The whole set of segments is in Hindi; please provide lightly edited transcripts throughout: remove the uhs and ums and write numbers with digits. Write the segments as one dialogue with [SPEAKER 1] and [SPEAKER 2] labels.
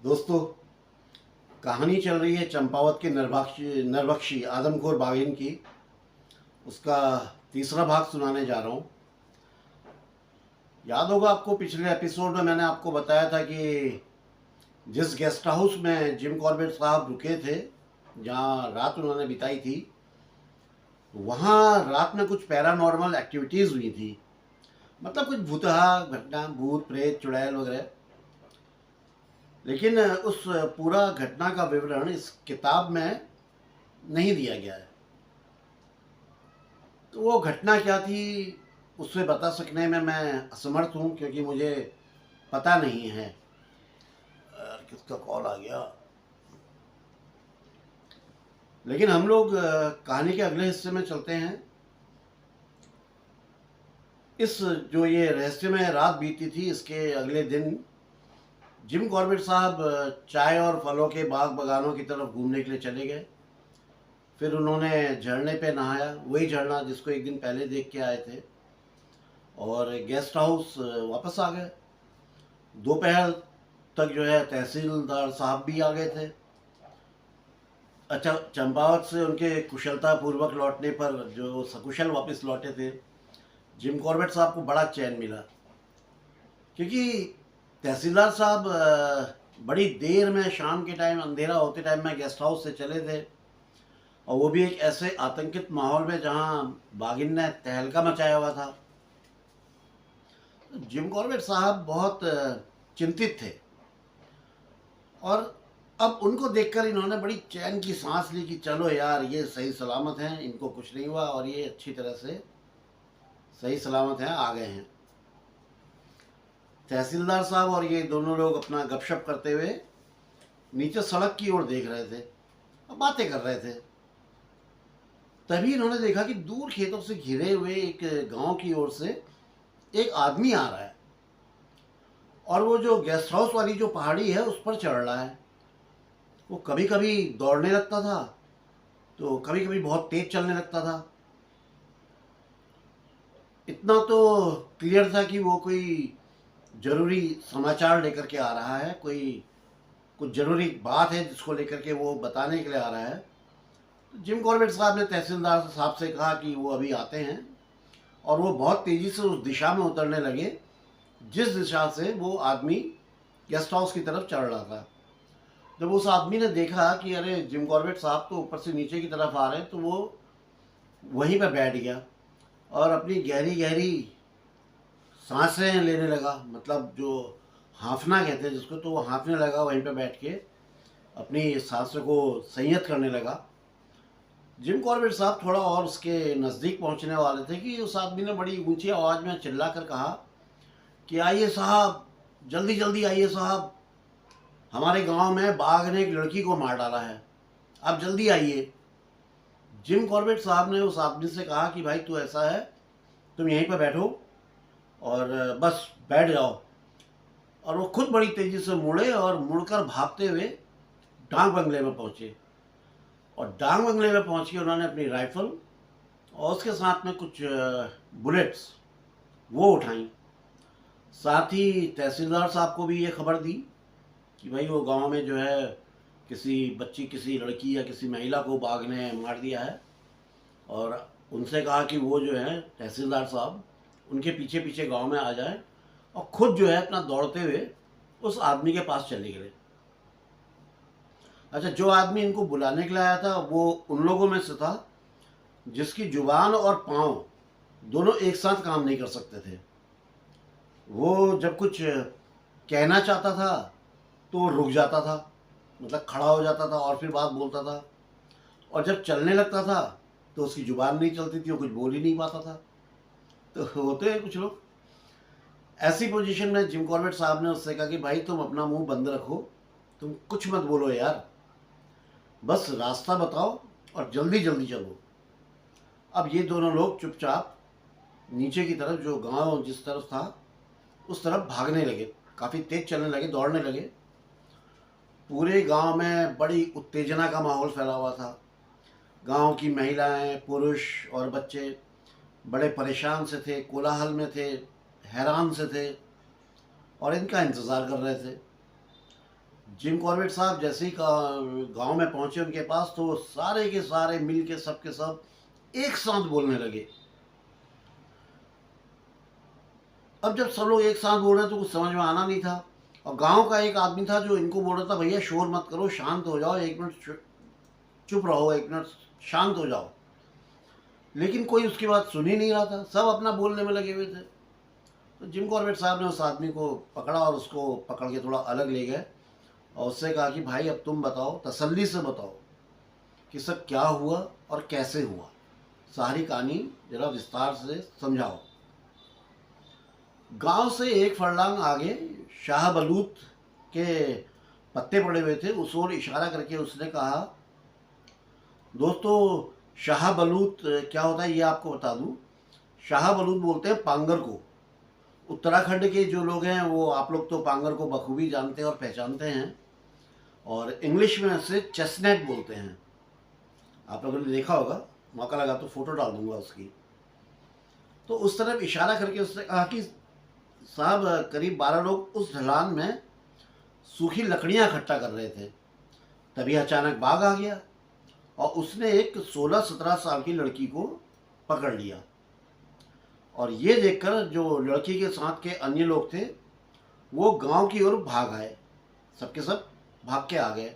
[SPEAKER 1] दोस्तों, कहानी चल रही है चंपावत के नरभक्षी आदमखोर बाघिन की। उसका तीसरा भाग सुनाने जा रहा हूँ। याद होगा आपको, पिछले एपिसोड में मैंने आपको बताया था कि जिस गेस्ट हाउस में जिम कॉर्बेट साहब रुके थे, जहाँ रात उन्होंने बिताई थी, वहाँ रात में कुछ पैरानॉर्मल एक्टिविटीज़ हुई थी। मतलब कुछ भूतहा घटना, भूत प्रेत चुड़ैल वगैरह। लेकिन उस पूरा घटना का विवरण इस किताब में नहीं दिया गया है। तो वो घटना क्या थी, उससे बता सकने में मैं असमर्थ हूँ, क्योंकि मुझे पता नहीं है। यार, किसका कॉल आ गया। लेकिन हम लोग कहानी के अगले हिस्से में चलते हैं। इस जो ये रहस्यमय रात बीती थी, इसके अगले दिन जिम कॉर्बेट साहब चाय और फलों के बाग बगानों की तरफ घूमने के लिए चले गए। फिर उन्होंने झरने पे नहाया, वही झरना जिसको एक दिन पहले देख के आए थे, और गेस्ट हाउस वापस आ गए। दोपहर तक जो है तहसीलदार साहब भी आ गए थे। अच्छा, चंपावत से उनके कुशलता पूर्वक लौटने पर जो सकुशल वापस लौटे थे, जिम कॉर्बेट साहब को बड़ा चैन मिला, क्योंकि तहसीलदार साहब बड़ी देर में, शाम के टाइम, अंधेरा होते टाइम में गेस्ट हाउस से चले थे, और वो भी एक ऐसे आतंकित माहौल में जहां बागिन ने तहलका मचाया हुआ था। जिम कॉर्बेट साहब बहुत चिंतित थे, और अब उनको देखकर इन्होंने बड़ी चैन की सांस ली कि चलो यार, ये सही सलामत हैं, इनको कुछ नहीं हुआ, और ये अच्छी तरह से सही सलामत हैं, आ गए हैं। तहसीलदार साहब और ये दोनों लोग अपना गपशप करते हुए नीचे सड़क की ओर देख रहे थे और बातें कर रहे थे। तभी इन्होंने देखा कि दूर खेतों से घिरे हुए एक गांव की ओर से एक आदमी आ रहा है, और वो जो गेस्ट हाउस वाली जो पहाड़ी है उस पर चढ़ रहा है। वो कभी कभी दौड़ने लगता था, तो कभी कभी बहुत तेज चलने लगता था। इतना तो क्लियर था कि वो कोई जरूरी समाचार लेकर के आ रहा है, कोई कुछ जरूरी बात है जिसको लेकर के वो बताने के लिए आ रहा है। तो जिम कॉर्बेट साहब ने तहसीलदार साहब से कहा कि वो अभी आते हैं, और वो बहुत तेज़ी से उस दिशा में उतरने लगे जिस दिशा से वो आदमी गेस्ट हाउस की तरफ चढ़ रहा था। जब उस आदमी ने देखा कि अरे, जिम कॉर्बेट साहब तो ऊपर से नीचे की तरफ आ रहे हैं, तो वो वहीं पर बैठ गया और अपनी गहरी गहरी सांसें लेने लगा। मतलब जो हाँफना कहते हैं जिसको, तो वो हाँफने लगा वहीं पर बैठ के, अपनी सांसों को संयत करने लगा। जिम कॉर्बेट साहब थोड़ा और उसके नज़दीक पहुंचने वाले थे कि उस आदमी ने बड़ी ऊंची आवाज़ में चिल्लाकर कहा कि आइए साहब, जल्दी जल्दी आइए साहब, हमारे गांव में बाघ ने एक लड़की को मार डाला है, आप जल्दी आइए। जिम कॉर्बेट साहब ने उस आदमी से कहा कि भाई, तू ऐसा है, तुम यहीं पर बैठो और बस बैठ जाओ। और वो खुद बड़ी तेज़ी से मुड़े और मुड़कर भागते हुए डांग बंगले में पहुंचे, और डांग बंगले में पहुंच के उन्होंने अपनी राइफल और उसके साथ में कुछ बुलेट्स वो उठाई। साथ ही तहसीलदार साहब को भी ये खबर दी कि भाई, वो गांव में जो है किसी बच्ची, किसी लड़की या किसी महिला को बाघ ने मार दिया है, और उनसे कहा कि वो जो है तहसीलदार साहब उनके पीछे पीछे गांव में आ जाए, और खुद जो है अपना दौड़ते हुए उस आदमी के पास चले गए। अच्छा, जो आदमी इनको बुलाने के लिए आया था वो उन लोगों में से था जिसकी जुबान और पाँव दोनों एक साथ काम नहीं कर सकते थे। वो जब कुछ कहना चाहता था तो वो रुक जाता था, मतलब खड़ा हो जाता था और फिर बात बोलता था, और जब चलने लगता था तो उसकी जुबान नहीं चलती थी, वो कुछ बोल ही नहीं पाता था। तो होते हैं कुछ लोग। ऐसी पोजीशन में जिम कॉर्बेट साहब ने उससे कहा कि भाई, तुम अपना मुंह बंद रखो, तुम कुछ मत बोलो यार, बस रास्ता बताओ और जल्दी जल्दी चलो। अब ये दोनों लोग चुपचाप नीचे की तरफ, जो गांव जिस तरफ था उस तरफ भागने लगे, काफ़ी तेज चलने लगे, दौड़ने लगे। पूरे गांव में बड़ी उत्तेजना का माहौल फैला हुआ था। गांव की महिलाएं, पुरुष और बच्चे बड़े परेशान से थे, कोलाहल में थे, हैरान से थे, और इनका इंतज़ार कर रहे थे। जिम कॉर्बेट साहब जैसे ही गांव में पहुंचे उनके पास, तो सारे के सारे मिल के सब के सब एक साथ बोलने लगे। अब जब सब लोग एक साथ बोल रहे हैं तो कुछ समझ में आना नहीं था। और गांव का एक आदमी था जो इनको बोल रहा था, भैया शोर मत करो, शांत हो जाओ, एक मिनट चुप रहो, एक मिनट शांत हो जाओ। लेकिन कोई उसकी बात सुन ही नहीं रहा था, सब अपना बोलने में लगे हुए थे। तो जिम कॉर्बेट साहब ने उस आदमी को पकड़ा और उसको पकड़ के थोड़ा अलग ले गए और उससे कहा कि भाई अब तुम बताओ, तसल्ली से बताओ कि सब क्या हुआ और कैसे हुआ, सारी कहानी जरा विस्तार से समझाओ। गांव से एक फरलांग आगे शाह बलूत के पत्ते पड़े हुए थे, उस ओर इशारा करके उसने कहा, दोस्तों शाह बलूत क्या होता है ये आपको बता दूं। शाह बलूत बोलते हैं पांगर को। उत्तराखंड के जो लोग हैं वो, आप लोग तो पांगर को बखूबी जानते हैं और पहचानते हैं, और इंग्लिश में इसे चेस्टनट बोलते हैं। आप लोगों ने देखा होगा, मौका लगा तो फोटो डाल दूंगा उसकी। तो उस तरफ इशारा करके उसने कहा कि साहब करीब 12 लोग उस ढलान में सूखी लकड़ियां इकट्ठा कर रहे थे। तभी अचानक बाघ आ गया और उसने एक 16-17 साल की लड़की को पकड़ लिया। और ये देखकर जो लड़की के साथ के अन्य लोग थे वो गांव की ओर भाग आए, सबके सब भाग के आ गए।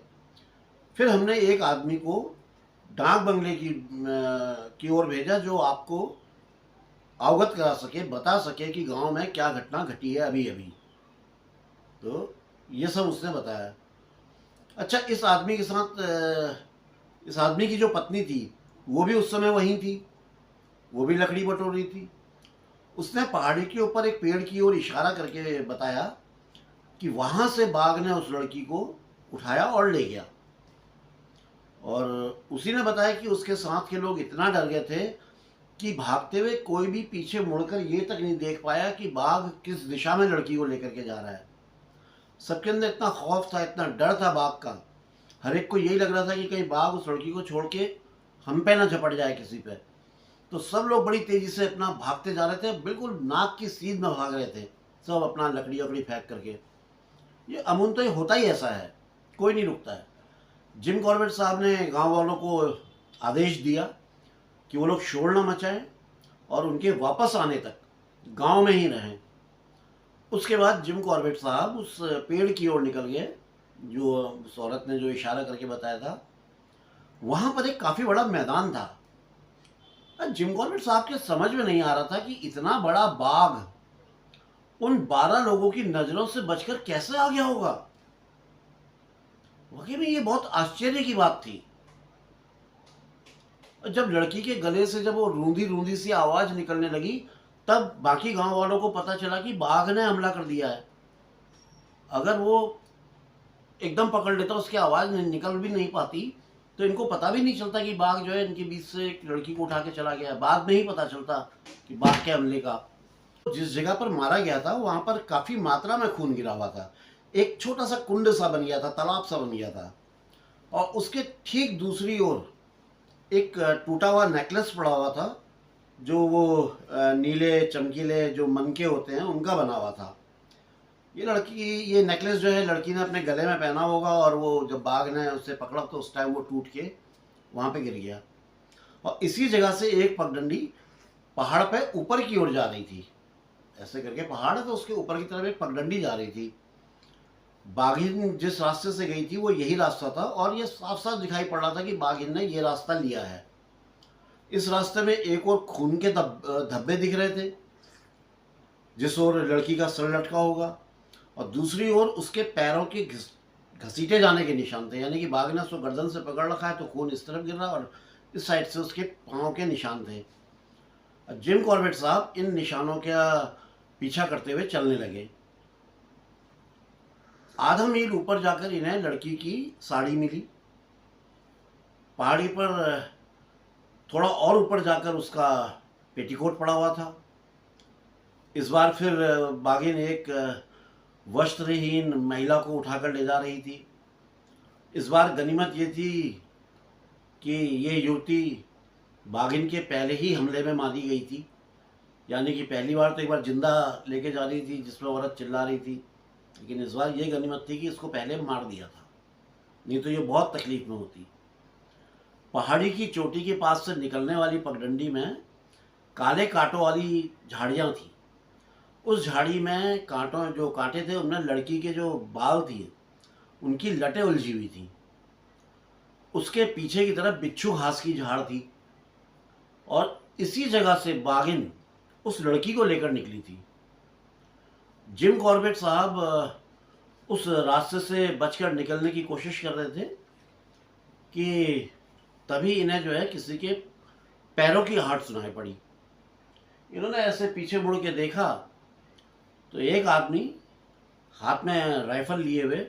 [SPEAKER 1] फिर हमने एक आदमी को डाक बंगले की ओर भेजा जो आपको अवगत करा सके, बता सके कि गांव में क्या घटना घटी है अभी अभी। तो ये सब उसने बताया। अच्छा, इस आदमी के साथ इस आदमी की जो पत्नी थी वो भी उस समय वहीं थी, वो भी लकड़ी बटोर रही थी। उसने पहाड़ी के ऊपर एक पेड़ की ओर इशारा करके बताया कि वहां से बाघ ने उस लड़की को उठाया और ले गया। और उसी ने बताया कि उसके साथ के लोग इतना डर गए थे कि भागते हुए कोई भी पीछे मुड़कर ये तक नहीं देख पाया कि बाघ किस दिशा में लड़की को लेकर के जा रहा है। सबके अंदर इतना खौफ था, इतना डर था बाघ का, हर एक को यही लग रहा था कि कहीं बाघ उस लड़की को छोड़ के हम पे ना झपट जाए किसी पे। तो सब लोग बड़ी तेजी से अपना भागते जा रहे थे, बिल्कुल नाक की सीध में भाग रहे थे, सब अपना लकड़ी वकड़ी फेंक करके। ये अमूमन तो ये होता ही ऐसा है, कोई नहीं रुकता है। जिम कॉर्बेट साहब ने गांव वालों को आदेश दिया कि वो लोग शोर न मचाएं और उनके वापस आने तक गांव में ही रहें। उसके बाद जिम कॉर्बेट साहब उस पेड़ की ओर निकल गए जो उस औरत ने जो इशारा करके बताया था। वहां पर एक काफी बड़ा मैदान था। जिम कॉर्बेट साहब के समझ में नहीं आ रहा था कि इतना बड़ा बाघ उन 12 लोगों की नजरों से बचकर कैसे आ गया होगा। वाकई में ये बहुत आश्चर्य की बात थी। जब लड़की के गले से जब वो रूंधी रूंधी सी आवाज निकलने लगी, तब बाकी गांव वालों को पता चला कि बाघ ने हमला कर दिया है। अगर वो एकदम पकड़ लेता, उसकी आवाज निकल भी नहीं पाती, तो इनको पता भी नहीं चलता कि बाघ जो है इनके बीच से एक लड़की को उठा के चला गया। बाद में ही पता चलता कि बाघ के हमले का। जिस जगह पर मारा गया था वहां पर काफी मात्रा में खून गिरा हुआ था। एक छोटा सा कुंड सा बन गया था, तालाब सा बन गया था, और उसके ठीक दूसरी ओर एक टूटा हुआ नेकलेस पड़ा हुआ था, जो वो नीले चमकीले जो मनके होते हैं उनका बना हुआ था। ये नेकलेस जो है लड़की ने अपने गले में पहना होगा, और वो जब बाघ ने उसे पकड़ा तो उस टाइम वो टूट के वहां पे गिर गया। और इसी जगह से एक पगडंडी पहाड़ पे ऊपर की ओर जा रही थी। ऐसे करके पहाड़ है तो उसके ऊपर की तरफ एक पगडंडी जा रही थी। बाघिन जिस रास्ते से गई थी वो यही रास्ता था, और ये साफ साफ दिखाई पड़ रहा था कि बाघिन ने ये रास्ता लिया है। इस रास्ते में एक और खून के धब्बे दिख रहे थे, जिस ओर लड़की का सर लटका होगा, और दूसरी ओर उसके पैरों के घसीटे जाने के निशान थे। यानी कि बाघ ने उसको गर्दन से पकड़ रखा है तो खून इस तरफ गिर रहा, और इस साइड से उसके पाँव के निशान थे। जिम कॉर्बेट साहब इन निशानों का पीछा करते हुए चलने लगे। आधा मील ऊपर जाकर इन्हें लड़की की साड़ी मिली। पहाड़ी पर थोड़ा और ऊपर जाकर उसका पेटीकोट पड़ा हुआ था। इस बार फिर बाघिन एक वस्त्रहीन महिला को उठाकर ले जा रही थी। इस बार गनीमत ये थी कि ये युवती बाघिन के पहले ही हमले में मारी गई थी। यानी कि पहली बार तो एक बार जिंदा लेके जा रही थी जिसमें औरत चिल्ला रही थी, लेकिन इस बार ये गनीमत थी कि इसको पहले मार दिया था, नहीं तो ये बहुत तकलीफ में होती। पहाड़ी की चोटी के पास से निकलने वाली पगडंडी में काले कांटों वाली झाड़ियाँ थी। उस झाड़ी में कांटों जो कांटे थे उनमें लड़की के जो बाल थे उनकी लटें उलझी हुई थी। उसके पीछे की तरफ बिच्छू घास की झाड़ थी और इसी जगह से बागिन उस लड़की को लेकर निकली थी। जिम कॉर्बेट साहब उस रास्ते से बचकर निकलने की कोशिश कर रहे थे कि तभी इन्हें जो है किसी के पैरों की आहट सुनाई पड़ी। इन्होंने ऐसे पीछे मुड़ के देखा तो एक आदमी हाथ में राइफल लिए हुए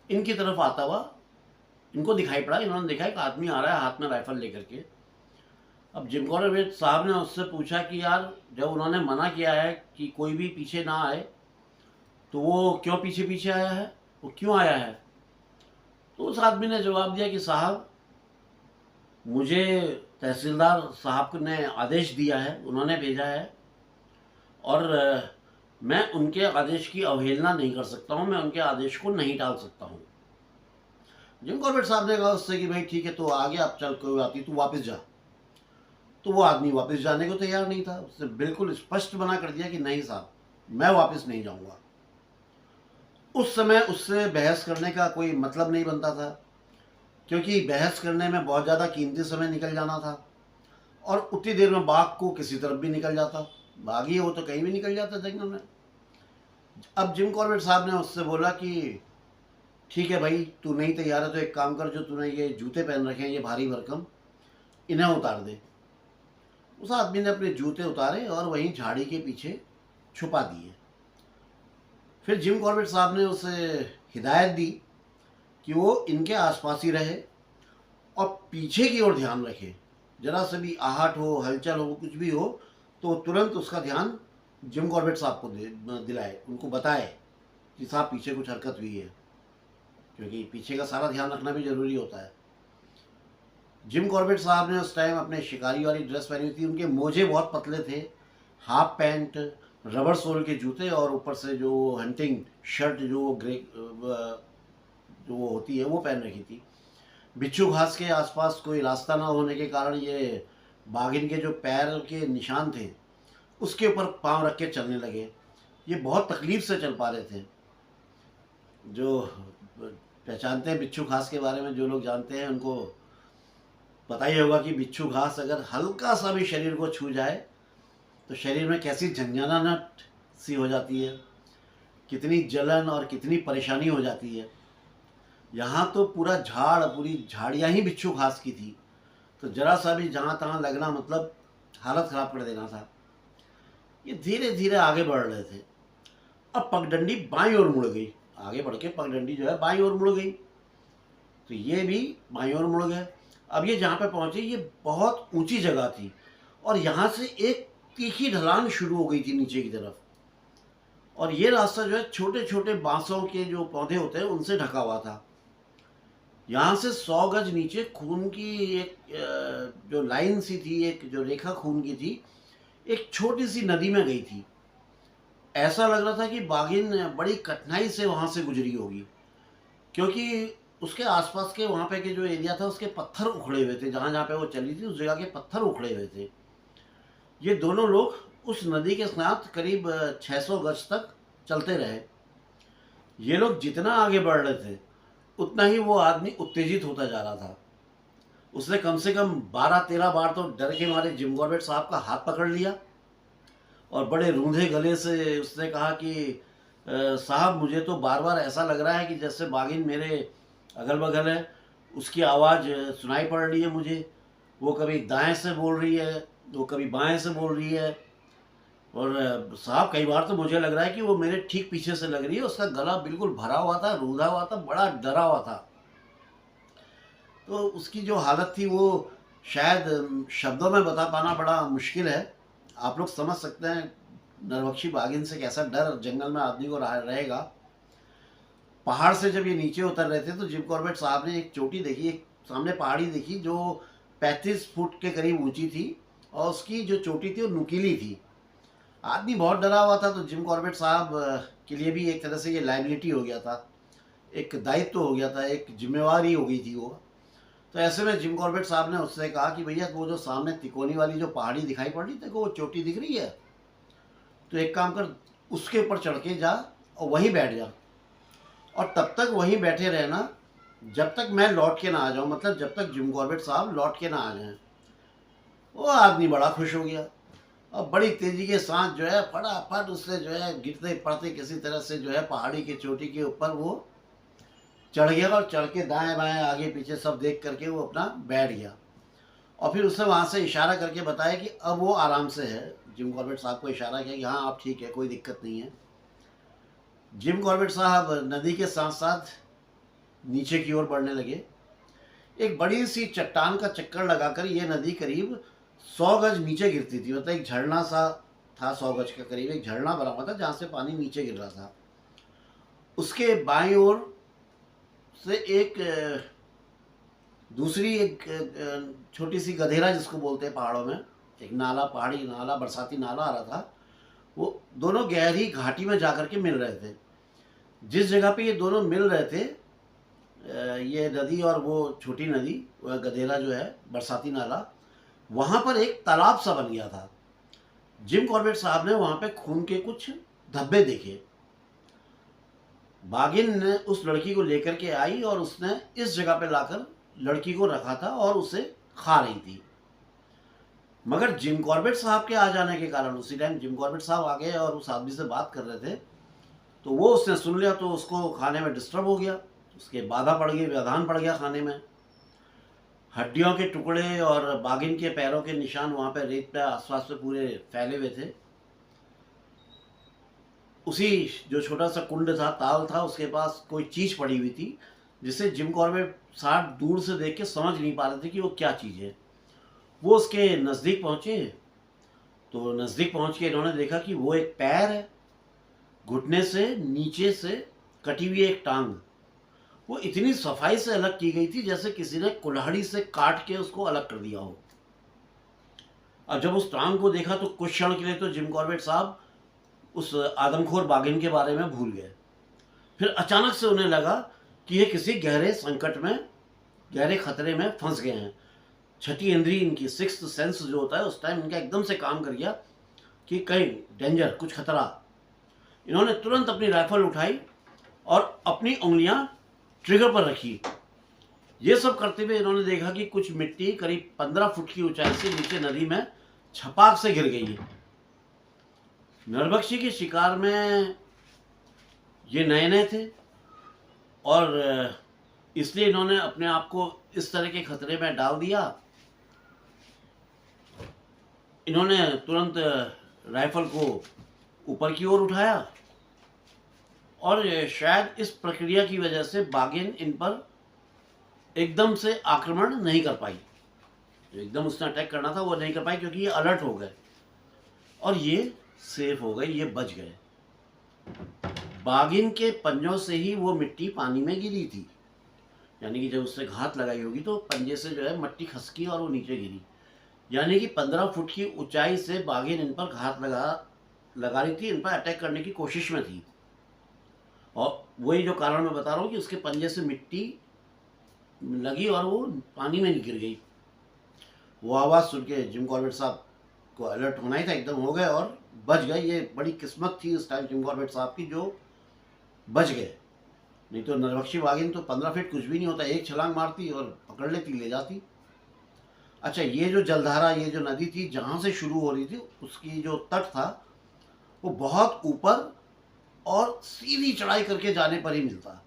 [SPEAKER 1] इनकी तरफ आता हुआ इनको दिखाई पड़ा। इन्होंने देखा एक आदमी आ रहा है हाथ में राइफल लेकर के। अब जिम कॉर्बेट साहब ने उससे पूछा कि यार, जब उन्होंने मना किया है कि कोई भी पीछे ना आए तो वो क्यों पीछे पीछे आया है, वो क्यों आया है? तो उस आदमी ने जवाब दिया कि साहब, मुझे तहसीलदार साहब ने आदेश दिया है, उन्होंने भेजा है और मैं उनके आदेश की अवहेलना नहीं कर सकता हूँ, मैं उनके आदेश को नहीं टाल सकता हूँ। जिम कॉर्बेट साहब ने कहा उससे कि भाई ठीक है, तो आ गया, अब चल कोई बात नहीं, तू वापस जा। तो वो आदमी वापस जाने को तैयार नहीं था। उसने बिल्कुल स्पष्ट मना कर दिया कि नहीं साहब, मैं वापस नहीं जाऊंगा। उस समय उससे बहस करने का कोई मतलब नहीं बनता था, क्योंकि बहस करने में बहुत ज़्यादा कीमती समय निकल जाना था और उतनी देर में बाघ को किसी तरफ भी निकल जाता। बाघी है वो तो कहीं भी निकल जाता जंगल में। अब जिम कॉर्बेट साहब ने उससे बोला कि ठीक है भाई, तू नहीं तैयार है तो एक काम कर, जो तूने ये जूते पहन रखे हैं ये भारी भरकम, इन्हें उतार दे। उस आदमी ने अपने जूते उतारे और वहीं झाड़ी के पीछे छुपा दिए। फिर जिम कॉर्बेट साहब ने उसे हिदायत दी कि वो इनके आसपास ही रहे और पीछे की ओर ध्यान रखे। जरा से भी आहट हो, हलचल हो, कुछ भी हो तो तुरंत उसका ध्यान जिम कॉर्बेट साहब को दिलाए, उनको बताए कि साहब पीछे कुछ हरकत हुई है, क्योंकि पीछे का सारा ध्यान रखना भी ज़रूरी होता है। जिम कॉर्बेट साहब ने उस टाइम अपने शिकारी वाली ड्रेस पहनी थी, उनके मोजे बहुत पतले थे, हाफ पैंट, रबर सोल के जूते और ऊपर से जो हंटिंग शर्ट जो ग्रे जो वो होती है वो पहन रखी थी। बिच्छू घास के आसपास कोई रास्ता ना होने के कारण ये बाघिन के जो पैर के निशान थे उसके ऊपर पांव रख के चलने लगे। ये बहुत तकलीफ से चल पा रहे थे। जो पहचानते हैं बिच्छू घास के बारे में, जो लोग जानते हैं उनको पता ही होगा कि बिच्छू घास अगर हल्का सा भी शरीर को छू जाए तो शरीर में कैसी झंझनाहट सी हो जाती है, कितनी जलन और कितनी परेशानी हो जाती है। यहाँ तो पूरा झाड़, पूरी झाड़ियाँ ही बिच्छू घास की थी, तो जरा सा भी जहाँ तहाँ लगना मतलब हालत ख़राब कर देना था। ये धीरे धीरे आगे बढ़ रहे थे। अब पगडंडी बाईं ओर मुड़ गई, आगे बढ़ के पगडंडी जो है बाईं ओर मुड़ गई, तो ये भी बाईं ओर मुड़ गए। अब ये जहाँ पे पहुँचे ये बहुत ऊंची जगह थी और यहाँ से एक तीखी ढलान शुरू हो गई थी नीचे की तरफ, और ये रास्ता जो है छोटे छोटे बांसों के जो पौधे होते हैं उनसे ढका हुआ था। यहाँ से 100 गज नीचे खून की एक जो लाइन सी थी, एक जो रेखा खून की थी, एक छोटी सी नदी में गई थी। ऐसा लग रहा था कि बाघिन बड़ी कठिनाई से वहाँ से गुजरी होगी, क्योंकि उसके आसपास के वहाँ पे के जो एरिया था उसके पत्थर उखड़े हुए थे। जहाँ जहाँ पे वो चली थी उस जगह के पत्थर उखड़े हुए थे। ये दोनों लोग उस नदी के साथ करीब 600 गज तक चलते रहे। ये लोग जितना आगे बढ़ रहे थे उतना ही वो आदमी उत्तेजित होता जा रहा था। उसने कम से कम 12-13 बार तो डर के मारे जिम कॉर्बेट साहब का हाथ पकड़ लिया और बड़े रूंधे गले से उसने कहा कि साहब, मुझे तो बार बार ऐसा लग रहा है कि जैसे बाघिन मेरे अगल बगल है, उसकी आवाज़ सुनाई पड़ रही है मुझे। वो कभी दाएं से बोल रही है, वो कभी बाएं से बोल रही है, और साहब कई बार तो मुझे लग रहा है कि वो मेरे ठीक पीछे से लग रही है। उसका गला बिल्कुल भरा हुआ था, रूंधा हुआ था, बड़ा डरा हुआ था। तो उसकी जो हालत थी वो शायद शब्दों में बता पाना बड़ा मुश्किल है। आप लोग समझ सकते हैं नरभक्षी बाघिन से कैसा डर जंगल में आदमी को रहेगा। पहाड़ से जब ये नीचे उतर रहे थे तो जिम कॉर्बेट साहब ने एक चोटी देखी, एक सामने पहाड़ी देखी जो 35 फुट के करीब ऊंची थी और उसकी जो चोटी थी वो नुकीली थी। आदमी बहुत डरा हुआ था, तो जिम कॉर्बेट साहब के लिए भी एक तरह से ये लाइबिलिटी हो गया था, एक दायित्व हो गया था, एक जिम्मेवारी हो गई थी वो। तो ऐसे में जिम कॉर्बेट साहब ने उससे कहा कि भैया वो जो सामने तिकोनी वाली जो पहाड़ी दिखाई पड़ रही, तेरे को वो चोटी दिख रही है, तो एक काम कर, उसके ऊपर चढ़ के जा और वहीं बैठ जा, और तब तक वहीं बैठे रहना जब तक मैं लौट के ना आ जाऊँ, मतलब जब तक जिम कॉर्बेट साहब लौट के ना आ जाएं। वो आदमी बड़ा खुश हो गया और बड़ी तेजी के साथ जो है फटाफट उससे जो है गिरते पड़ते किसी तरह से जो है पहाड़ी की चोटी के ऊपर वो चढ़ गया, और चढ़ के दाएं बाएं आगे पीछे सब देख करके वो अपना बैठ गया। और फिर उसने वहाँ से इशारा करके बताया कि अब वो आराम से है। जिम कॉर्बेट साहब को इशारा किया कि हाँ आप ठीक है, कोई दिक्कत नहीं है। जिम कॉर्बेट साहब नदी के साथ साथ नीचे की ओर बढ़ने लगे। एक बड़ी सी चट्टान का चक्कर लगाकर ये नदी करीब 100 गज नीचे गिरती थी, मतलब एक झरना सा था, 100 गज का करीब एक झरना बना हुआ था जहाँ से पानी नीचे गिर रहा था। उसके बाईं ओर से एक दूसरी एक छोटी सी गधेरा जिसको बोलते हैं पहाड़ों में, एक नाला, पहाड़ी नाला, बरसाती नाला आ रहा था। वो दोनों गहरी घाटी में जाकर के मिल रहे थे। जिस जगह पे ये दोनों मिल रहे थे, ये नदी और वो छोटी नदी, वह गधेरा जो है बरसाती नाला, वहाँ पर एक तालाब सा बन गया था। जिम कॉर्बेट साहब ने वहाँ पे खून के कुछ धब्बे देखे। बागिन ने उस लड़की को लेकर के आई और उसने इस जगह पे लाकर लड़की को रखा था और उसे खा रही थी। मगर जिम कॉर्बेट साहब के आ जाने के कारण, उसी टाइम जिम कॉर्बेट साहब आ गए और उस आदमी से बात कर रहे थे, तो वो उसने सुन लिया, तो उसको खाने में डिस्टर्ब हो गया, उसके बाधा पड़ गई, व्यवधान पड़ गया खाने में। हड्डियों के टुकड़े और बागिन के पैरों के निशान वहाँ पे रेत पे आसपास पे पूरे फैले हुए थे। उसी जो छोटा सा कुंड था, ताल था, उसके पास कोई चीज़ पड़ी हुई थी जिसे जिम कॉर्बेट साहब दूर से देख के समझ नहीं पा रहे थे कि वो क्या चीज़ है। वो उसके नज़दीक पहुँचे, तो नज़दीक पहुँच के इन्होंने देखा कि वो एक पैर है, घुटने से नीचे से कटी हुई एक टांग। वो इतनी सफाई से अलग की गई थी जैसे किसी ने कुल्हाड़ी से काट के उसको अलग कर दिया हो। अब जब उस टांग को देखा तो कुछ क्षण के लिए तो जिम कॉर्बेट साहब उस आदमखोर बागिन के बारे में भूल गए। फिर अचानक से उन्हें लगा कि ये किसी गहरे संकट में, गहरे खतरे में फंस गए हैं। छठी इंद्री इनकी, सिक्स्थ सेंस जो होता है, उस टाइम इनका एकदम से काम कर गया कि कहीं डेंजर, कुछ खतरा। इन्होंने तुरंत अपनी राइफल उठाई और अपनी उंगलियां ट्रिगर पर रखी। ये सब करते हुए इन्होंने देखा कि कुछ मिट्टी करीब 15 फुट की ऊंचाई से नीचे नदी में छपाक से गिर गई है। नरभक्षी के शिकार में ये नए नए थे और इसलिए इन्होंने अपने आप को इस तरह के खतरे में डाल दिया। इन्होंने तुरंत राइफल को ऊपर की ओर उठाया और शायद इस प्रक्रिया की वजह से बागिन इन पर एकदम से आक्रमण नहीं कर पाई। जो एकदम उसने अटैक करना था वो नहीं कर पाई, क्योंकि ये अलर्ट हो गए और ये सेफ हो गए, ये बच गए। बागिन के पंजों से ही वो मिट्टी पानी में गिरी थी, यानी कि जब उससे घात लगाई होगी तो पंजे से जो है मिट्टी खसकी और वो नीचे गिरी। यानी कि 15 फुट की ऊंचाई से बागिन इन पर घात लगा रही थी, इन पर अटैक करने की कोशिश में थी। और वही जो कारण मैं बता रहा हूँ कि उसके पंजे से मिट्टी लगी और वो पानी में गिर गई। वो आवाज़ सुन के जिम कॉर्बेट साहब को अलर्ट होना ही था, एकदम हो गए और बच गए। ये बड़ी किस्मत थी उस टाइम जिम कॉर्बेट साहब की, जो बच गए। नहीं तो नरभक्षी बागिन तो 15 फीट कुछ भी नहीं होता, एक छलांग मारती और पकड़ लेती, ले जाती। अच्छा, ये जो जलधारा, ये जो नदी थी जहाँ से शुरू हो रही थी, उसकी जो तट था वो बहुत ऊपर और सीधी चढ़ाई करके जाने पर ही मिलता,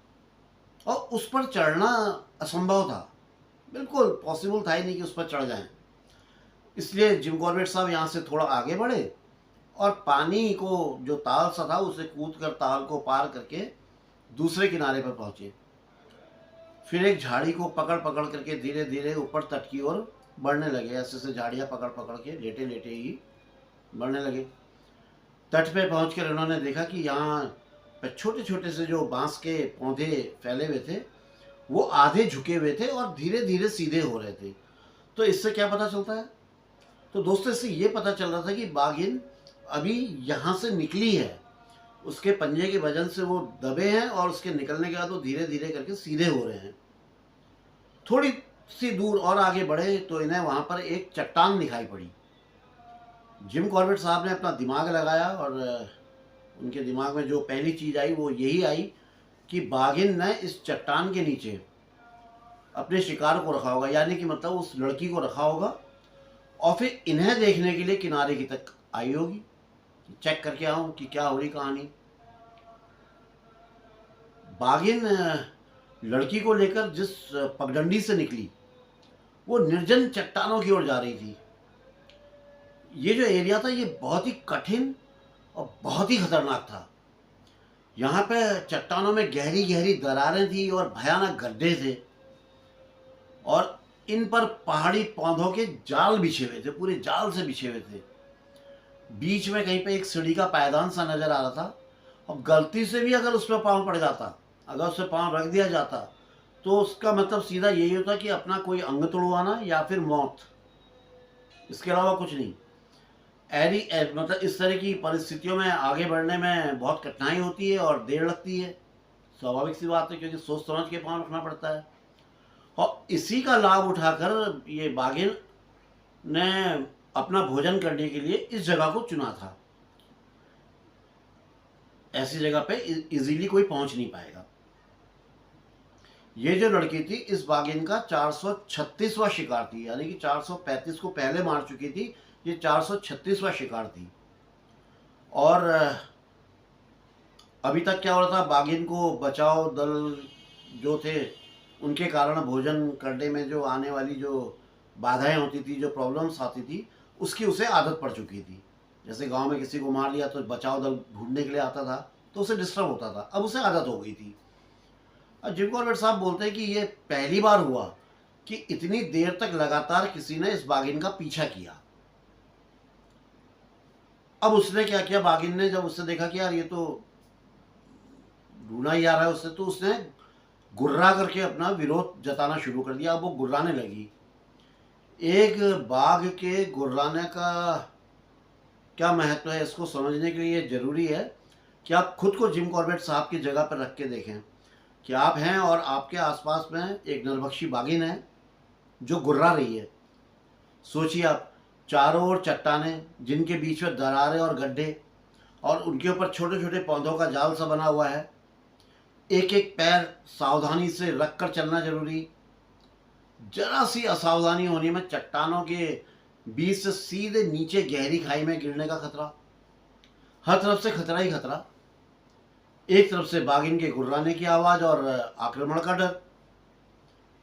[SPEAKER 1] और उस पर चढ़ना असंभव था, बिल्कुल पॉसिबल था ही नहीं कि उस पर चढ़ जाएं। इसलिए जिम कॉर्बेट साहब यहाँ से थोड़ा आगे बढ़े और पानी को, जो ताल सा था, उसे कूद कर ताल को पार करके दूसरे किनारे पर पहुँचे। फिर एक झाड़ी को पकड़ पकड़ करके धीरे धीरे ऊपर तट की ओर बढ़ने लगे। ऐसे से झाड़ियाँ पकड़ पकड़ के लेटे लेटे ही बढ़ने लगे। तट पे पहुंचकर इन्होंने देखा कि यहाँ पे छोटे छोटे से जो बांस के पौधे फैले हुए थे वो आधे झुके हुए थे और धीरे धीरे सीधे हो रहे थे। तो इससे क्या पता चलता है? तो दोस्तों, इससे ये पता चल रहा था कि बागिन अभी यहाँ से निकली है, उसके पंजे के वजन से वो दबे हैं और उसके निकलने के बाद वो धीरे धीरे करके सीधे हो रहे हैं। थोड़ी सी दूर और आगे बढ़े तो इन्हें वहाँ पर एक चट्टान दिखाई पड़ी। जिम कॉर्बेट साहब ने अपना दिमाग लगाया और उनके दिमाग में जो पहली चीज़ आई वो यही आई कि बाघिन ने इस चट्टान के नीचे अपने शिकार को रखा होगा, यानी कि मतलब उस लड़की को रखा होगा, और फिर इन्हें देखने के लिए किनारे की तक आई होगी, चेक करके आऊं कि क्या हो रही कहानी। बाघिन लड़की को लेकर जिस पगडंडी से निकली वो निर्जन चट्टानों की ओर जा रही थी। ये जो एरिया था ये बहुत ही कठिन और बहुत ही खतरनाक था। यहाँ पे चट्टानों में गहरी गहरी दरारें थी और भयानक गड्ढे थे, और इन पर पहाड़ी पौधों के जाल बिछे हुए थे, पूरे जाल से बिछे हुए थे। बीच में कहीं पे एक सीढ़ी का पायदान सा नजर आ रहा था, और गलती से भी अगर उस पर पाँव पड़ जाता, अगर उस पर पाँव रख दिया जाता, तो उसका मतलब सीधा यही होता कि अपना कोई अंग तोड़वाना या फिर मौत, इसके अलावा कुछ नहीं। मतलब इस तरह की परिस्थितियों में आगे बढ़ने में बहुत कठिनाई होती है और देर लगती है, स्वाभाविक सी बात है, क्योंकि सोच समझ के पाँव रखना पड़ता है। और इसी का लाभ उठाकर ये बाघिन ने अपना भोजन करने के लिए इस जगह को चुना था। ऐसी जगह पे इजीली कोई पहुंच नहीं पाएगा। ये जो लड़की थी इस बाघिन का 436वां शिकार थी, यानी कि 435 को पहले मार चुकी थी, ये 436वां शिकार थी। और अभी तक क्या हो रहा था, बाघिन को बचाव दल जो थे उनके कारण भोजन करने में जो आने वाली जो बाधाएं होती थी, जो प्रॉब्लम्स आती थी, उसकी उसे आदत पड़ चुकी थी। जैसे गांव में किसी को मार लिया तो बचाव दल ढूंढने के लिए आता था, तो उसे डिस्टर्ब होता था, अब उसे आदत हो गई थी। अब जिम कॉर्बेट साहब बोलते हैं कि ये पहली बार हुआ कि इतनी देर तक लगातार किसी ने इस बाघिन का पीछा किया। अब उसने क्या किया, बाघिन ने जब उससे देखा कि यार ये तो ढूंढा ही आ रहा है उससे, तो उसने गुर्रा करके अपना विरोध जताना शुरू कर दिया। अब वो गुर्राने लगी। एक बाघ के गुर्राने का क्या महत्व है, इसको समझने के लिए जरूरी है कि आप खुद को जिम कॉर्बेट साहब की जगह पर रख के देखें कि आप हैं और आपके आसपास में एक नरभक्षी बाघिन है जो गुर्रा रही है। सोचिए आप, चारों ओर चट्टानें, जिनके बीच में दरारें और गड्ढे, और उनके ऊपर छोटे छोटे पौधों का जाल सा बना हुआ है। एक एक पैर सावधानी से रख कर चलना जरूरी। जरा सी असावधानी होने में चट्टानों के बीच से सीधे नीचे गहरी खाई में गिरने का खतरा। हर तरफ से खतरा ही खतरा। एक तरफ से बाघिन के गुर्राने की आवाज और आक्रमण का डर,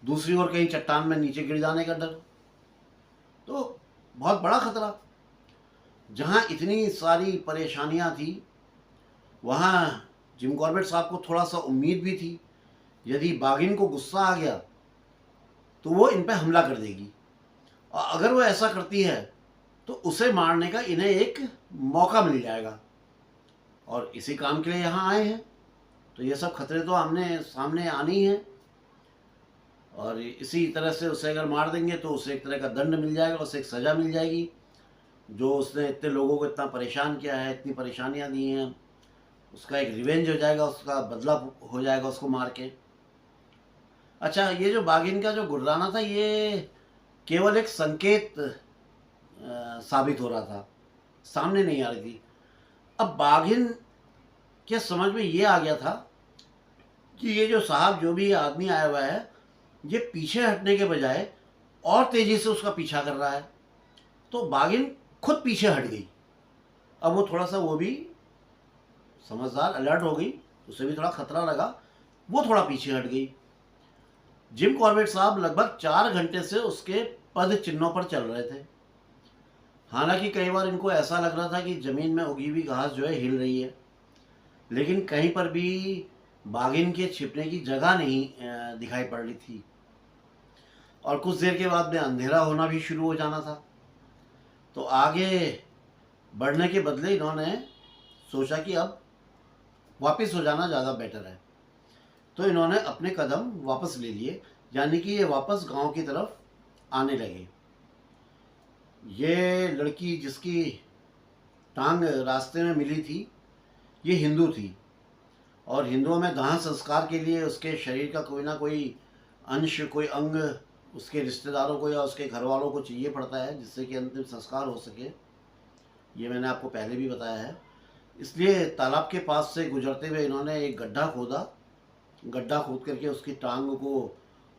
[SPEAKER 1] दूसरी ओर कहीं चट्टान में नीचे गिर जाने का डर। तो बहुत बड़ा खतरा। जहां इतनी सारी परेशानियां थी, वहां जिम कॉर्बेट साहब को थोड़ा सा उम्मीद भी थी, यदि बाघिन को गुस्सा आ गया तो वो इन पर हमला कर देगी, और अगर वो ऐसा करती है तो उसे मारने का इन्हें एक मौका मिल जाएगा। और इसी काम के लिए यहाँ आए हैं, तो ये सब खतरे तो हमने सामने आने ही हैं। और इसी तरह से उसे अगर मार देंगे तो उसे एक तरह का दंड मिल जाएगा, उसे एक सज़ा मिल जाएगी। जो उसने इतने लोगों को इतना परेशान किया है, इतनी परेशानियाँ दी हैं, उसका एक रिवेंज हो जाएगा, उसका बदला हो जाएगा उसको मार के। अच्छा, ये जो बाघिन का जो गुर्राना था ये केवल एक संकेत साबित हो रहा था, सामने नहीं आ रही थी। अब बाघिन के समझ में ये आ गया था कि ये जो साहब, जो भी आदमी आया हुआ है, ये पीछे हटने के बजाय और तेजी से उसका पीछा कर रहा है। तो बाघिन खुद पीछे हट गई। अब वो थोड़ा सा, वो भी समझदार, अलर्ट हो गई, उसे भी थोड़ा खतरा लगा, वो थोड़ा पीछे हट गई। जिम कॉर्बेट साहब लगभग 4 घंटे से उसके पद चिन्हों पर चल रहे थे। हालांकि कई बार इनको ऐसा लग रहा था कि जमीन में उगी हुई घास जो है हिल रही है, लेकिन कहीं पर भी बाघिन के छिपने की जगह नहीं दिखाई पड़ रही थी। और कुछ देर के बाद में अंधेरा होना भी शुरू हो जाना था। तो आगे बढ़ने के बदले इन्होंने सोचा कि अब वापस हो जाना ज़्यादा बेटर है। तो इन्होंने अपने कदम वापस ले लिए, यानी कि ये वापस गांव की तरफ आने लगे। ये लड़की जिसकी टांग रास्ते में मिली थी, ये हिंदू थी। और हिंदुओं में दाह संस्कार के लिए उसके शरीर का कोई ना कोई अंश, कोई अंग उसके रिश्तेदारों को या उसके घर वालों को चाहिए पड़ता है, जिससे कि अंतिम संस्कार हो सके। ये मैंने आपको पहले भी बताया है। इसलिए तालाब के पास से गुजरते हुए इन्होंने एक गड्ढा खोदा। गड्ढा खोद करके उसकी टांग को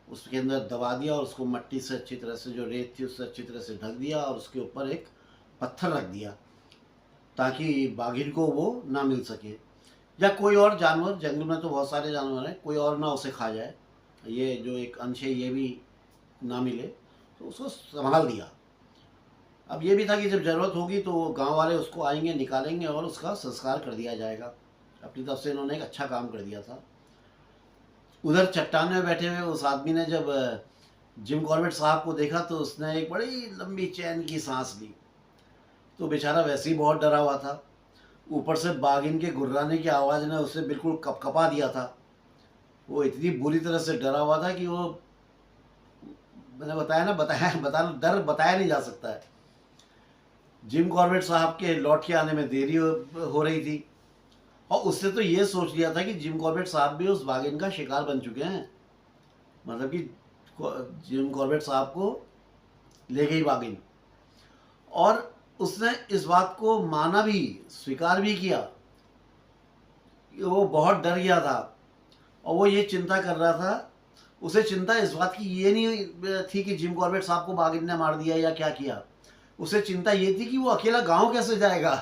[SPEAKER 1] उसके अंदर दबा दिया और उसको मट्टी से अच्छी तरह से, जो रेत थी उससे अच्छी तरह से ढक दिया और उसके ऊपर एक पत्थर रख दिया, ताकि बाघिन को वो ना मिल सके, या कोई और जानवर, जंगल में तो बहुत सारे जानवर हैं, कोई और ना उसे खा जाए, ये जो एक अंश है ये भी ना मिले, तो उसको संभाल दिया। अब ये भी था कि जब ज़रूरत होगी तो गांव वाले उसको आएंगे, निकालेंगे और उसका संस्कार कर दिया जाएगा। अपनी तरफ से इन्होंने एक अच्छा काम कर दिया था। उधर चट्टान में बैठे हुए उस आदमी ने जब जिम कॉर्बेट साहब को देखा तो उसने एक बड़ी लंबी चैन की सांस ली। तो बेचारा वैसे ही बहुत डरा हुआ था, ऊपर से बाघिन के गुर्राने की आवाज़ ने उसे बिल्कुल कपकपा दिया था। वो इतनी बुरी तरह से डरा हुआ था कि वो, मैंने बताया ना, डर बताया नहीं जा सकता है। जिम कॉर्बेट साहब के लौट के आने में देरी हो रही थी, और उससे तो ये सोच लिया था कि जिम कॉर्बेट साहब भी उस बाघिन का शिकार बन चुके हैं, मतलब कि जिम कॉर्बेट साहब को ले गई बाघिन। और उसने इस बात को माना भी, स्वीकार भी किया कि वो बहुत डर गया था और वो ये चिंता कर रहा था। उसे चिंता इस बात की ये नहीं थी कि जिम कॉर्बेट साहब को बाघिन ने मार दिया या क्या किया, उसे चिंता ये थी कि वो अकेला गांव कैसे जाएगा।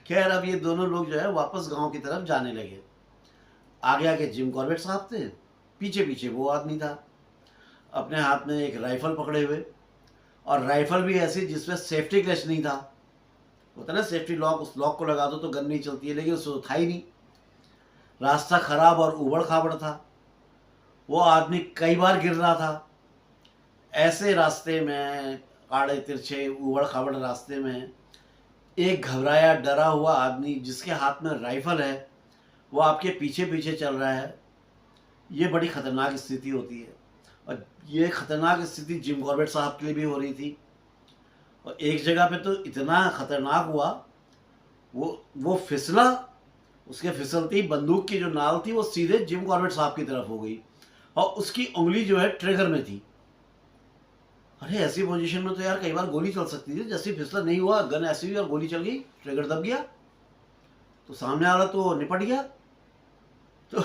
[SPEAKER 1] खैर, अब ये दोनों लोग जो है वापस गांव की तरफ जाने लगे। आगे आगे जिम कॉर्बेट साहब थे, पीछे पीछे वो आदमी था, अपने हाथ में एक राइफल पकड़े हुए, और राइफल भी ऐसी जिसमें सेफ्टी क्लच नहीं था। होता ना सेफ्टी लॉक, उस लॉक को लगा दो तो गन नहीं चलती है, लेकिन उसको था ही नहीं। रास्ता खराब और उबड़ खाबड़ था, वो आदमी कई बार गिर रहा था। ऐसे रास्ते में, आड़े तिरछे उबड़ खाबड़ रास्ते में, एक घबराया डरा हुआ आदमी जिसके हाथ में राइफल है वो आपके पीछे पीछे चल रहा है, ये बड़ी खतरनाक स्थिति होती है। और ये खतरनाक स्थिति जिम कॉर्बेट साहब के लिए भी हो रही थी। और एक जगह पे तो इतना खतरनाक हुआ, वो फिसला, उसके फिसलती ही बंदूक की जो नाल थी वो सीधे जिम कॉर्बेट साहब की तरफ हो गई, और उसकी उंगली जो है ट्रिगर में थी। अरे ऐसी पोजीशन में तो यार कई बार गोली चल सकती थी, जैसे फिसला नहीं हुआ, गन ऐसी हुई और गोली चल गई, ट्रिगर दब गया तो सामने वाला तो निपट गया। तो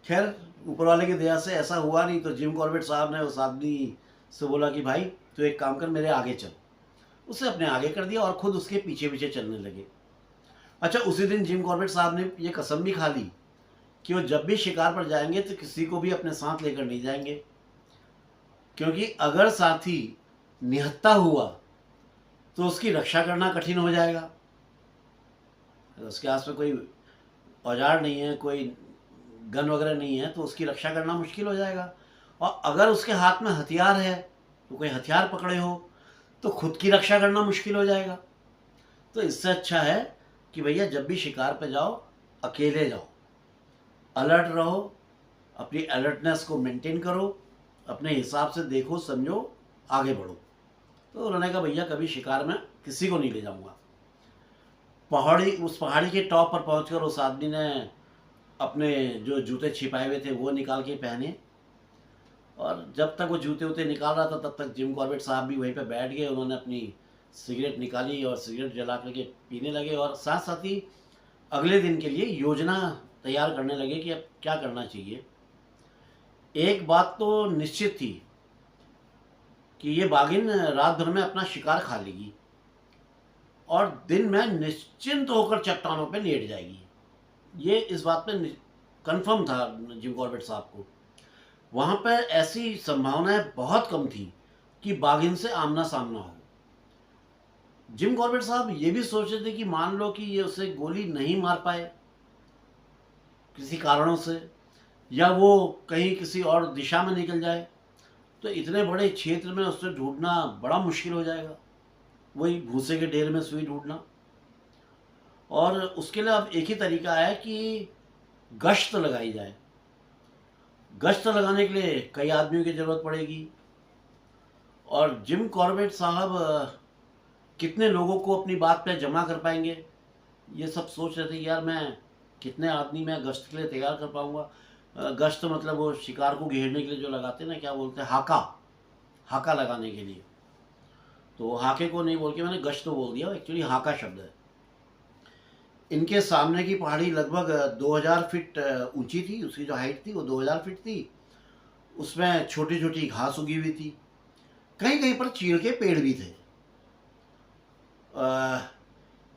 [SPEAKER 1] खैर, ऊपर वाले की दया से ऐसा हुआ नहीं। तो जिम कॉर्बेट साहब ने उस आदमी से बोला कि भाई तू एक काम कर, मेरे आगे चल। उसे अपने आगे कर दिया और खुद उसके पीछे पीछे चलने लगे। अच्छा, उसी दिन जिम कॉर्बेट साहब ने ये कसम भी खा ली कि वो जब भी शिकार पर जाएंगे तो किसी को भी अपने साथ लेकर नहीं जाएंगे, क्योंकि अगर साथी निहत्था हुआ तो उसकी रक्षा करना कठिन हो जाएगा। उसके आस में कोई औजार नहीं है, कोई गन वगैरह नहीं है, तो उसकी रक्षा करना मुश्किल हो जाएगा। और अगर उसके हाथ में हथियार है, तो कोई हथियार पकड़े हो तो खुद की रक्षा करना मुश्किल हो जाएगा। तो इससे अच्छा है कि भैया जब भी शिकार पे जाओ अकेले जाओ, अलर्ट रहो, अपनी अलर्टनेस को मेंटेन करो, अपने हिसाब से देखो समझो, आगे बढ़ो। तो उन्होंने कहा भैया कभी शिकार में किसी को नहीं ले जाऊंगा। उस पहाड़ी के टॉप पर पहुंचकर उस आदमी ने अपने जो जूते छिपाए हुए थे वो निकाल के पहने, और जब तक वो जूते वूते निकाल रहा था तब तक जिम कॉर्बेट साहब भी वहीं पर बैठ गए। उन्होंने अपनी सिगरेट निकाली और सिगरेट जला करके पीने लगे, और साथ साथ ही अगले दिन के लिए योजना तैयार करने लगे कि अब क्या करना चाहिए। एक बात तो निश्चित थी कि ये बाघिन रात भर में अपना शिकार खा लेगी और दिन में निश्चिंत होकर चट्टानों पे लेट जाएगी। ये इस बात पे कंफर्म था जिम कॉर्बेट साहब को। वहाँ पर ऐसी संभावनाएं बहुत कम थी कि बाघिन से आमना सामना हो। जिम कॉर्बेट साहब ये भी सोच रहे थे कि मान लो कि ये उसे गोली नहीं मार पाए किसी कारणों से, या वो कहीं किसी और दिशा में निकल जाए, तो इतने बड़े क्षेत्र में उसे ढूंढना बड़ा मुश्किल हो जाएगा, वही भूसे के ढेर में सुई ढूंढना। और उसके लिए अब एक ही तरीका है कि गश्त लगाई जाए। गश्त लगाने के लिए कई आदमियों की ज़रूरत पड़ेगी, और जिम कॉर्बेट साहब कितने लोगों को अपनी बात पे जमा कर पाएंगे, ये सब सोच रहे थे। यार मैं कितने आदमी मैं गश्त के लिए तैयार कर पाऊँगा। गश्त मतलब वो शिकार को घेरने के लिए जो लगाते हैं ना, क्या बोलते हैं, हाका, हाका लगाने के लिए। तो हाके को नहीं बोल के मैंने गश्त तो बोल दिया, एक्चुअली हाका शब्द है। इनके सामने की पहाड़ी लगभग 2000 फीट ऊंची थी, उसकी जो हाइट थी वो 2000 फीट थी। उसमें छोटी छोटी घास उगी हुई थी, कहीं कहीं पर चीड़ के पेड़ भी थे।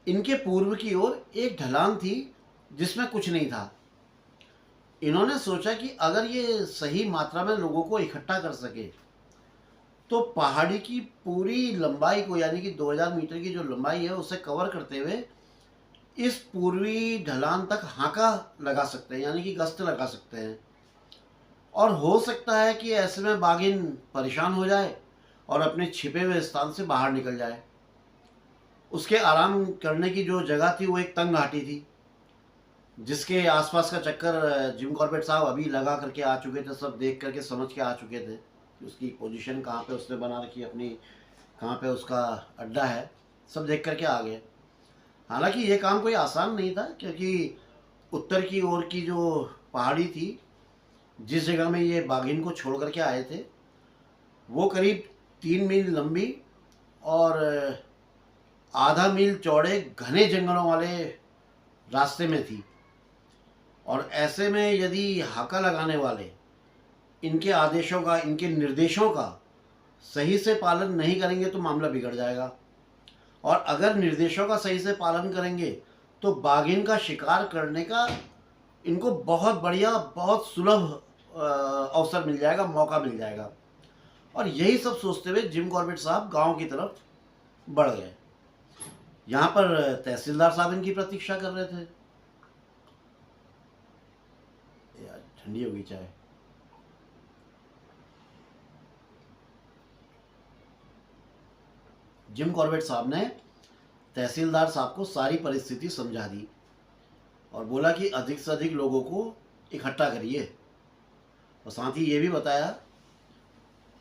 [SPEAKER 1] इनके पूर्व की ओर एक ढलान थी जिसमें कुछ नहीं था। इन्होंने सोचा कि अगर ये सही मात्रा में लोगों को इकट्ठा कर सके तो पहाड़ी की पूरी लंबाई को, यानी कि 2000 मीटर की जो लंबाई है उसे कवर करते हुए इस पूर्वी ढलान तक हाका लगा सकते हैं, यानी कि गश्त लगा सकते हैं। और हो सकता है कि ऐसे में बाघिन परेशान हो जाए और अपने छिपे हुए स्थान से बाहर निकल जाए। उसके आराम करने की जो जगह थी वो एक तंग घाटी थी, जिसके आसपास का चक्कर जिम कॉर्बेट साहब अभी लगा करके आ चुके थे। सब देख करके समझ के आ चुके थे कि उसकी पोजीशन कहाँ पे उसने बना रखी है अपनी, कहाँ पे उसका अड्डा है, सब देख करके आ गए। हालांकि ये काम कोई आसान नहीं था, क्योंकि उत्तर की ओर की जो पहाड़ी थी, जिस जगह में ये बाघिन को छोड़ करके आए थे, वो करीब 3 मील लंबी और आधा मील चौड़े घने जंगलों वाले रास्ते में थी। और ऐसे में यदि हाका लगाने वाले इनके आदेशों का, इनके निर्देशों का सही से पालन नहीं करेंगे तो मामला बिगड़ जाएगा। और अगर निर्देशों का सही से पालन करेंगे तो बाघिन का शिकार करने का इनको बहुत बढ़िया, बहुत सुलभ अवसर मिल जाएगा, मौका मिल जाएगा। और यही सब सोचते हुए जिम कॉर्बेट साहब गांव की तरफ बढ़ गए। यहाँ पर तहसीलदार साहब इनकी प्रतीक्षा कर रहे थे। यार ठंडी हो गई चाय। जिम कॉर्बेट साहब ने तहसीलदार साहब को सारी परिस्थिति समझा दी और बोला कि अधिक से अधिक लोगों को इकट्ठा करिए। और साथ ही ये भी बताया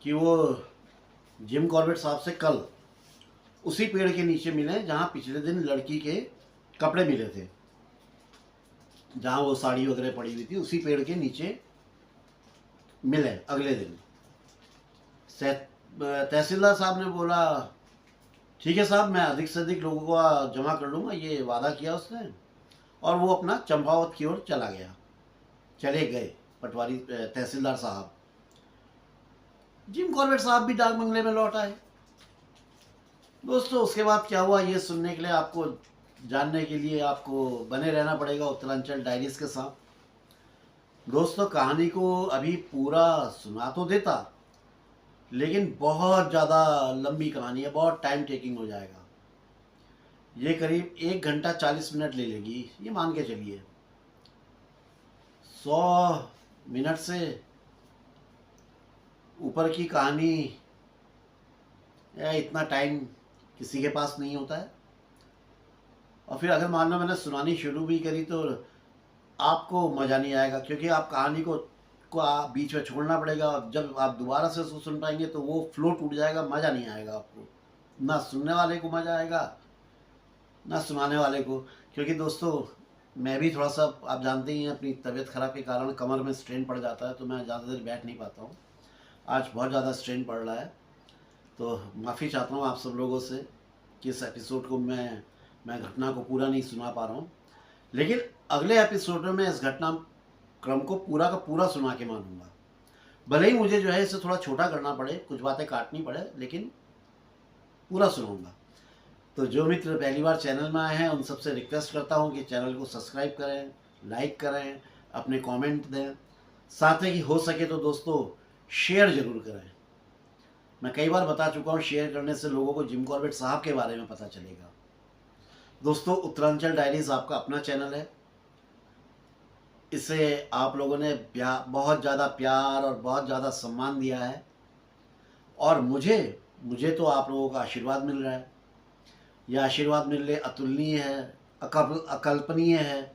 [SPEAKER 1] कि वो जिम कॉर्बेट साहब से कल उसी पेड़ के नीचे मिले जहाँ पिछले दिन लड़की के कपड़े मिले थे, जहाँ वो साड़ी वगैरह पड़ी हुई थी, उसी पेड़ के नीचे मिले अगले दिन। तहसीलदार साहब ने बोला ठीक है साहब, मैं अधिक से अधिक लोगों को जमा कर लूँगा, ये वादा किया उसने। और वो अपना चंपावत की ओर चले गए पटवारी तहसीलदार साहब। जिम कॉर्बेट साहब भी डाक बंगले में लौट आए। दोस्तों उसके बाद क्या हुआ ये सुनने के लिए, आपको जानने के लिए आपको बने रहना पड़ेगा उत्तरांचल डायरीज के साथ। दोस्तों कहानी को अभी पूरा सुना तो देता, लेकिन बहुत ज़्यादा लंबी कहानी है, बहुत टाइम टेकिंग हो जाएगा। ये करीब 1 घंटा 40 मिनट ले लेगी, ये मान के चलिए। 100 मिनट से ऊपर की कहानी, इतना टाइम किसी के पास नहीं होता है। और फिर अगर मान लो मैंने सुनानी शुरू भी करी तो आपको मज़ा नहीं आएगा, क्योंकि आप कहानी को आप बीच में छोड़ना पड़ेगा। जब आप दोबारा से सुन पाएंगे तो वो फ्लो टूट जाएगा, मज़ा नहीं आएगा आपको, ना सुनने वाले को मज़ा आएगा ना सुनाने वाले को। क्योंकि दोस्तों मैं भी थोड़ा सा, आप जानते ही हैं, अपनी तबीयत ख़राब के कारण कमर में स्ट्रेन पड़ जाता है, तो मैं ज़्यादा देर बैठ नहीं पाता हूँ। आज बहुत ज़्यादा स्ट्रेन पड़ रहा है, तो माफ़ी चाहता हूँ आप सब लोगों से कि इस एपिसोड को मैं घटना को पूरा नहीं सुना पा रहा हूँ। लेकिन अगले एपिसोड में मैं इस घटना क्रम को पूरा का पूरा सुना के मानूंगा। भले ही मुझे जो है इसे थोड़ा छोटा करना पड़े, कुछ बातें काटनी पड़े, लेकिन पूरा सुनाऊंगा। तो जो मित्र पहली बार चैनल में आए हैं उन सबसे रिक्वेस्ट करता हूं कि चैनल को सब्सक्राइब करें, लाइक करें, अपने कमेंट दें, साथ ही हो सके तो दोस्तों शेयर ज़रूर करें। मैं कई बार बता चुका हूं, शेयर करने से लोगों को जिम कॉर्बेट साहब के बारे में पता चलेगा। दोस्तों उत्तरांचल डायरीज आपका अपना चैनल है, इसे आप लोगों ने बहुत ज़्यादा प्यार और बहुत ज़्यादा सम्मान दिया है, और मुझे तो आप लोगों का आशीर्वाद मिल रहा है। यह आशीर्वाद मिलने अतुलनीय है, अकल्पनीय है।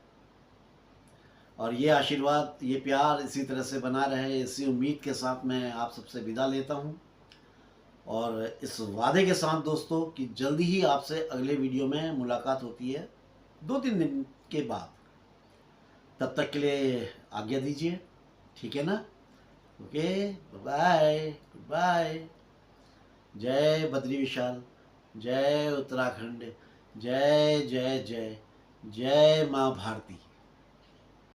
[SPEAKER 1] और ये आशीर्वाद, ये प्यार इसी तरह से बना रहे, इसी उम्मीद के साथ मैं आप सबसे विदा लेता हूँ। और इस वादे के साथ दोस्तों कि जल्दी ही आपसे अगले वीडियो में मुलाकात होती है 2-3 दिन के बाद। तब तक के लिए आज्ञा दीजिए, ठीक है ना? Okay, bye bye. जय बद्री विशाल, जय उत्तराखंड, जय जय जय, जय माँ भारती।